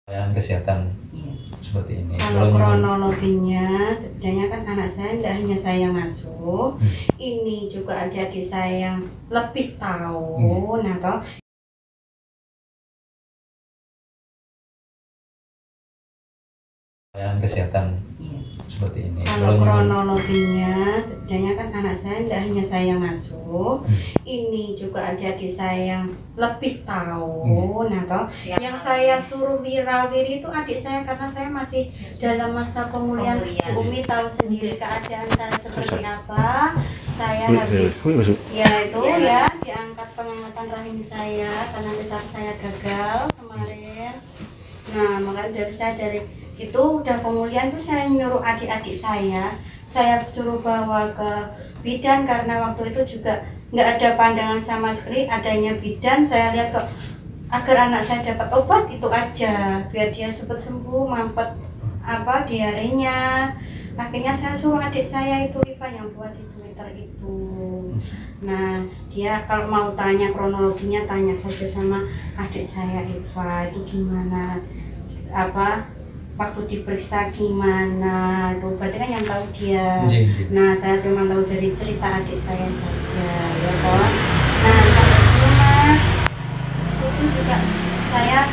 Pelayanan kesehatan seperti ini. Kalau kronologinya sebenarnya kan anak saya tidak hanya saya yang masuk, ini juga adik-adik saya yang lebih tahu. Nah toh pelayanan kesehatan seperti ini. Kalau kronologinya sebenarnya kan anak saya tidak hanya saya yang masuk, ini juga adik-adik saya yang lebih tahu. Nah toh yang saya suruh wirawiri itu adik saya karena saya masih dalam masa pemulihan. Umi tahu sendiri keadaan saya seperti apa. Saya habis ya itu ya diangkat pengangkatan rahim saya karena besar saya gagal kemarin. Nah makanya dari itu udah pemulihan tuh saya nyuruh adik-adik saya suruh bawa ke bidan karena waktu itu juga nggak ada pandangan sama sekali adanya bidan. Saya lihat kok agar anak saya dapat obat itu aja biar dia cepat sembuh, mampet diarenya. Akhirnya saya suruh adik saya itu Iva yang buat di Twitter itu. Nah dia kalau mau tanya kronologinya tanya saja sama adik saya Iva itu gimana waktu diperiksa gimana itu berarti kan yang tahu dia. Nah saya cuma tahu dari cerita adik saya saja ya toh. Nah sampai rumah itu juga saya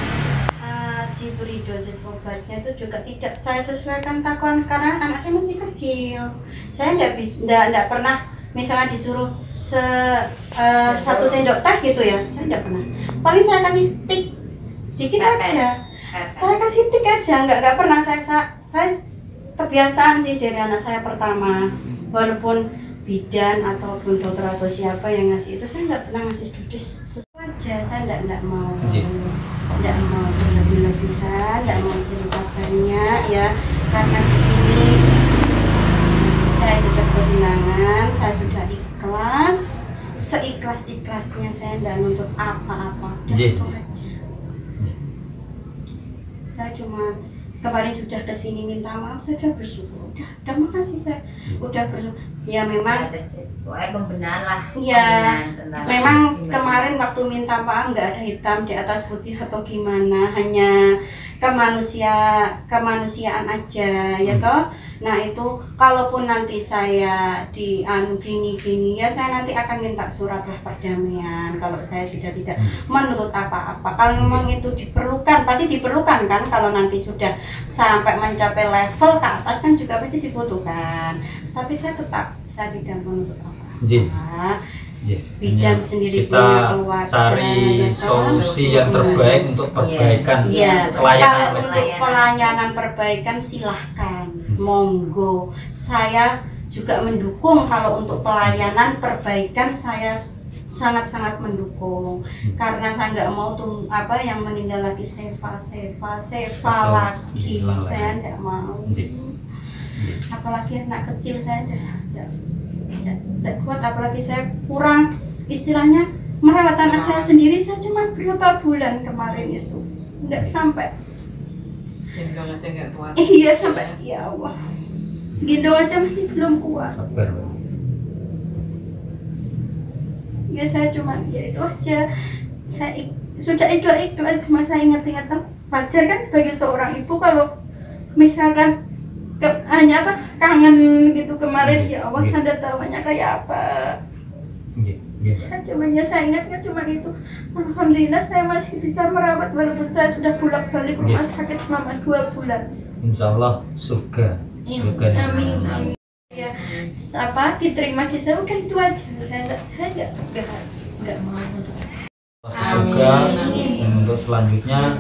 diberi dosis obatnya itu juga tidak saya sesuaikan takon karena anak saya masih kecil. Saya tidak pernah misalnya disuruh 1 sendok teh gitu ya, saya tidak pernah. Paling saya kasih tik dikit aja. Saya kasih tik aja, nggak pernah saya kebiasaan sih dari anak saya pertama, walaupun bidan ataupun dokter atau siapa yang ngasih itu saya nggak pernah ngasih dosis sesuai aja. Saya nggak mau berlebih-lebihan, nggak mau cerita banyak ya karena di sini saya sudah kehilangan, saya sudah ikhlas, seikhlas-ikhlasnya saya nggak nuntut apa-apa, itu aja. Saya cuma kemarin sudah kesini minta maaf, saya sudah bersyukur, udah makasih saya, udah bersyukur. Ya memang pembenahan lah. Ya memang kemarin waktu minta maaf nggak ada hitam di atas putih atau gimana, hanya kemanusiaan aja ya toh. Nah itu kalaupun nanti saya gini ya saya nanti akan minta surat lah perdamaian kalau saya sudah tidak menurut apa-apa. Kalau memang itu diperlukan, pasti diperlukan kan. Kalau nanti sudah sampai mencapai level ke atas kan juga pasti dibutuhkan. Tapi saya tidak menurut apa-apa. Bidan sendiri punya keluarga, cari solusi yang terbaik untuk perbaikan pelayanan. Kalau untuk pelayanan perbaikan silahkan, monggo. Saya juga mendukung kalau untuk pelayanan perbaikan saya sangat-sangat mendukung karena saya nggak mau tuh yang meninggal lagi seva lagi. Saya nggak mau. Apalagi anak kecil saya tidak kuat, apalagi saya kurang istilahnya merawat anak saya sendiri. Saya cuma berapa bulan kemarin itu tidak sampai gendong aja nggak kuat. Iya sampai ya Allah gendong aja masih belum kuat. Ya saya cuma ya itu aja, saya sudah ikhlas. Cuma saya ingat-ingat wajar kan sebagai seorang ibu kalau misalkan hanya kangen gitu kemarin. Ya Allah Anda tahunya kayak apa. Saya ingatnya cuma itu. Alhamdulillah saya masih bisa merawat walaupun saya sudah bolak-balik rumah sakit selama 2 bulan. Insya Allah surga. Amin. Ya diterima di saya udah itu aja. Saya nggak mau surga. Untuk selanjutnya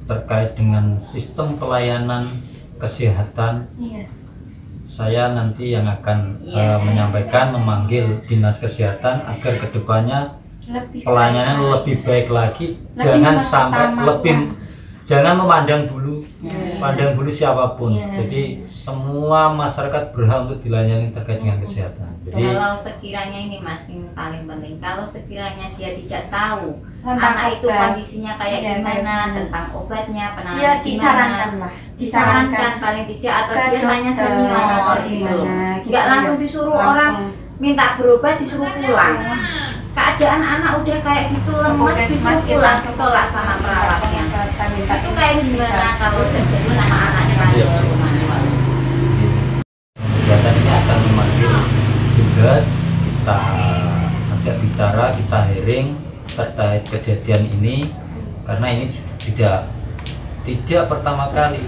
terkait dengan sistem pelayanan kesehatan, saya nanti yang akan menyampaikan, memanggil dinas kesehatan agar kedepannya pelayanan lebih baik lagi. Jangan sampai jangan memandang bulu siapapun. Jadi semua masyarakat berhak untuk dilayani terkait dengan kesehatan. Jadi kalau sekiranya ini Mas, ini paling penting, kalau sekiranya dia tidak tahu anak itu kondisinya kayak gimana, tentang obatnya, penanganan disarankan paling tidak, atau dia tanya senior gitu. Nggak langsung disuruh orang minta berobat disuruh pulang. keadaan anak udah kayak gitu lemes disuruh pulang ditolak sama perawatnya. Itu kayak gimana kalau terjadi sama anaknya di rumah? Kesehatan ini akan memanggil tugas, kita ajak bicara, kita hearing terkait kejadian ini, karena ini tidak pertama kali,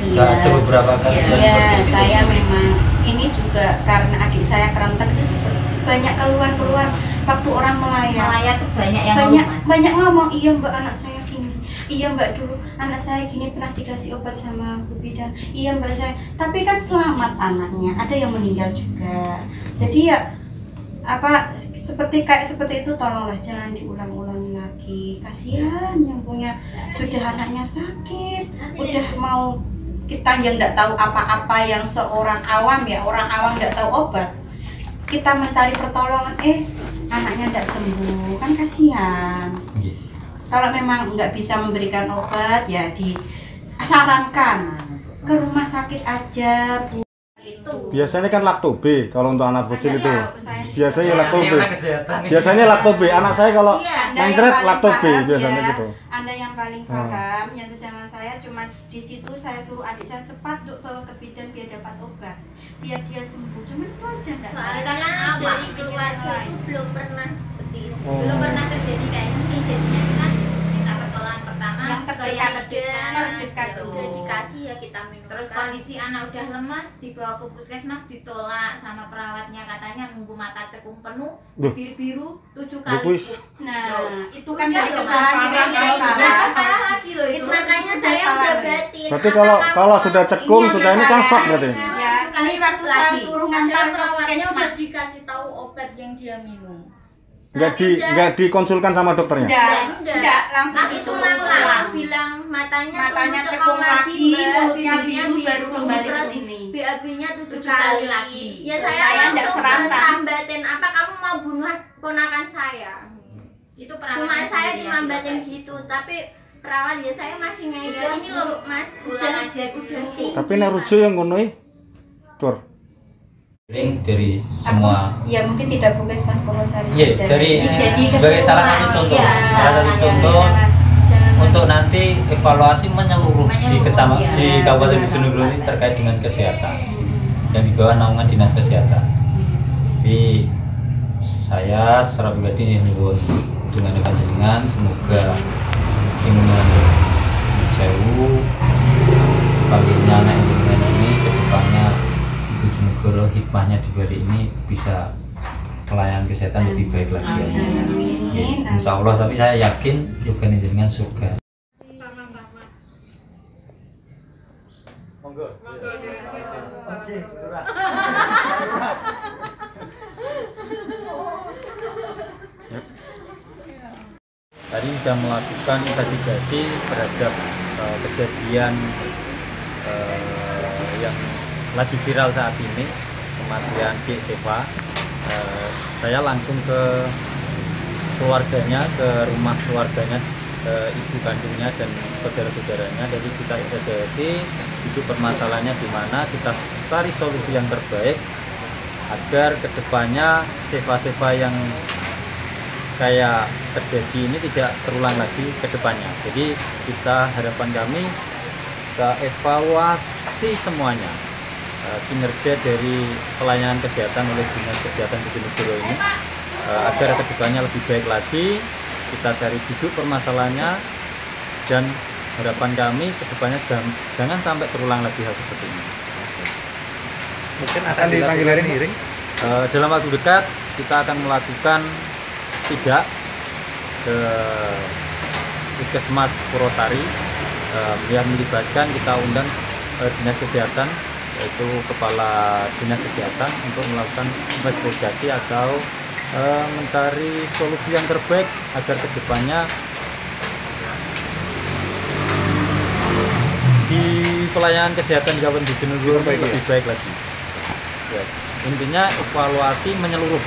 sudah ada beberapa kali. Iya, saya memang ini juga karena adik saya kerentek itu banyak keluar waktu orang melayat Tuh banyak yang ngomong, Mas. banyak ngomong, iya mbak anak saya gini, iya mbak dulu anak saya gini pernah dikasih obat sama Bu Bidan, iya mbak saya, tapi kan selamat anaknya, ada yang meninggal juga. Jadi ya seperti itu, tolonglah jangan diulang-ulangi lagi, kasihan yang punya sudah anaknya sakit, udah mau kita yang nggak tahu apa-apa, yang seorang awam ya, orang awam nggak tahu obat, kita mencari pertolongan, anaknya nggak sembuh, kan kasihan. Kalau memang nggak bisa memberikan obat ya disarankan ke rumah sakit aja, Bu. Itu biasanya kan lakto B kalau untuk anak bocil itu. Biasanya Ya, lakto B. ini kesehatan ini. Biasanya lakto B. Anak saya kalau mencret lakto B biasanya ya, gitu. Anda yang paling paham, ya sedangkan saya cuma di situ saya suruh adik saya cepat untuk bawa ke bidan biar dapat obat, biar dia sembuh. Cuman itu aja nggak. Soalnya dari keluarga itu belum pernah seperti itu, belum pernah terjadi kayak gini. Jadinya kita minta pertolongan pertama Yang ke terdekat udah dulu. dikasih ya kita minum. Terus kondisi anak udah lemas, dibawa ke puskesmas ditolak sama perawatnya, katanya nunggu mata cekung penuh, biru-biru 7 kali. Nah, itu kan Udah dari loh, kesalahan Mas. kita yang Iya, salah. parah lagi loh itu. Makanya sudah saya salah udah lagi. batin. Berarti Apa kalau kamu sudah cekung Ini sudah ini ada kan saya. shock berarti. Ya, ini waktu saya suruh ngantar Padahal ke perawatnya udah puskesmas. dikasih tahu obat yang dia minum. Nggak dikonsulkan sama dokternya. Enggak, langsung Langsung disuruh pulang, pulang. bilang matanya Cekung lagi, mulutnya bibirnya biru, baru kembali ke terus sini. BAB-nya 7 7 kali kali lagi. Ya Saya saya nggak langsung serantan. tambatin, apa kamu mau bunuh ponakan saya? Itu Cuma perawatnya saya sendiri yang dimambatin bilang gitu, tapi perawat ya saya masih ngeyel ini loh Mas, pulang aja dulu. Tapi nek rujuk yang ngono tur. Dari semua. Ya mungkin tidak puskesmas Purwosari Iya, saja. dari Jadi sebagai salah satu keseluruhan, contoh, iya. salah satu contoh untuk nanti evaluasi menyeluruh di Menyeluruh, di iya. Kabupaten Bojonegoro ini terkait dengan kesehatan yang di bawah naungan dinas kesehatan. Jadi saya secara pribadi nyuwun dengan semoga dengan sewu paginya anak jenengan ini kedepannya di Bojonegoro hikmahnya di balik ini bisa pelayanan kesehatan lebih baik lagi. Amin. Insya Allah, tapi saya yakin juga jenengan surga. Monggo. Tadi sudah melakukan investigasi terhadap kejadian yang lagi viral saat ini, kematian Ki Seva. Saya langsung ke keluarganya, ke rumah keluarganya, ibu kandungnya dan saudara-saudaranya. Jadi kita investigasi itu permasalahannya di mana, kita cari solusi yang terbaik agar kedepannya Seva-Seva yang kayak terjadi ini tidak terulang lagi ke depannya. Jadi kita harapan kami kita evaluasi semuanya kinerja dari pelayanan kesehatan oleh Dinas Kesehatan Bojonegoro ini agar kedepannya lebih baik lagi. Kita cari duduk permasalahannya dan harapan kami kedepannya jangan sampai terulang lagi hal seperti ini. Mungkin akan dipanggil hearing. Dalam waktu dekat kita akan melakukan sidak ke Puskesmas Purwosari yang melibatkan, kita undang Dinas Kesehatan, yaitu Kepala Dinas Kesehatan untuk melakukan investigasi atau mencari solusi yang terbaik agar kedepannya di pelayanan kesehatan di Kabupaten Bojonegoro lebih baik lagi. Ya, intinya evaluasi menyeluruh.